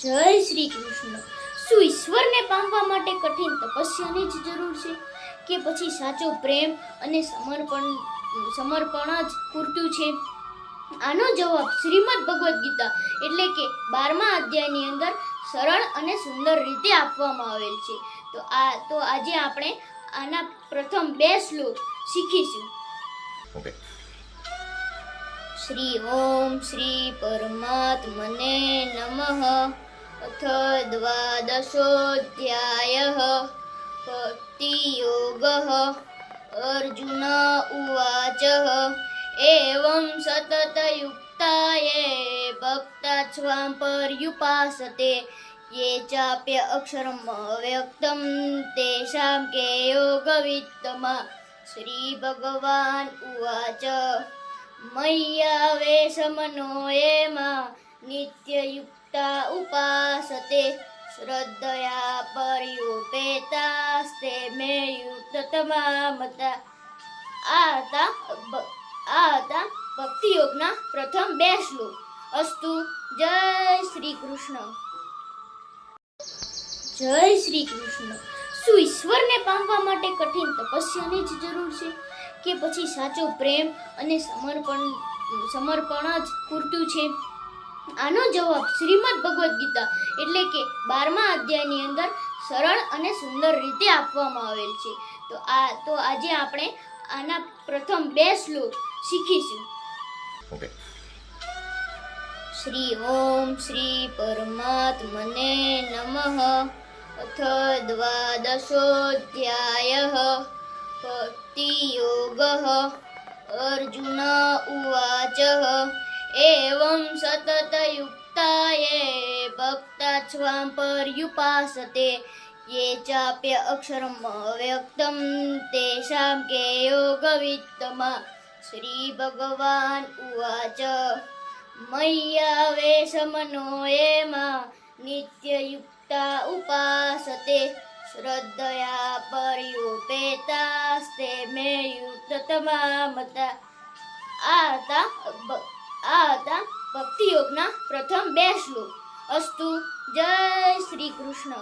જય શ્રી કૃષ્ણ। શું ઈશ્વરને પામવા માટે કઠિન તપસ્યાની જ જરૂર છે કે પછી સાચો પ્રેમ અને સમર્પણ જ પૂરતું છે? આનો જવાબ શ્રીમદ ભગવદ્ ગીતા એટલે કે 12મા અધ્યાયની અંદર સરળ અને સુંદર રીતે આપવામાં આવેલ છે। તો આજે આપણે આના પ્રથમ 2 શ્લોક શીખીશું। શ્રી ઓમ શ્રી પરમાત્મને નમઃ। અથ દ્વાદશોऽધ્યાયઃ ભક્તિયોગઃ। અર્જુન ઉવાચ એવં સતતયુક્તાયે ભક્તાસ્વાં પર્યુપાસતે ये चाप्य अक्षरम् अव्यक्तं तेषां के योगवित्तमः। श्रीभगवान् उवाच मय्यावेशमनो ये मां नित्ययुक्ता उपासते श्रद्धया पर्युपेतास्ते मे युक्ततमा मता। આ હતા ભક્તિ યોગના પ્રથમ 2 શ્લોક। અસ્તુ જય શ્રી કૃષ્ણ। જય શ્રી કૃષ્ણ। શું ઈશ્વરને પામવા માટે કઠિન તપસ્યાની જ જરૂર છે કે પછી સાચો પ્રેમ અને સમર્પણ જ પૂરતું છે? આનો જવાબ શ્રીમદ ભગવદ્ ગીતા એટલે કે 12મા અધ્યાયની અંદર સરળ અને સુંદર રીતે આપવામાં આવેલ છે। તો આજે આપણે આના પ્રથમ 2 શ્લોક શીખીશું। શ્રી ઓમ શ્રી પરમાત્મને નમઃ। અથ દ્વાદશોऽધ્યાયઃ ભક્તિયોગઃ। અર્જુન ઉવાચ એવં સતતયુક્તાયે ભક્તાસ્વાં પર્યુપાસતે ये चाप्य अक्षरम् अव्यक्तं तेषां के योगवित्तमः। श्रीभगवान् उवाच मय्यावेशमनो ये मां नित्ययुक्ता उपासते श्रद्धया पर्युपेतास्ते मे युक्ततमा मता। આ હતા ભક્તિ યોગના પ્રથમ 2 શ્લોક। અસ્તુ જય શ્રી કૃષ્ણ।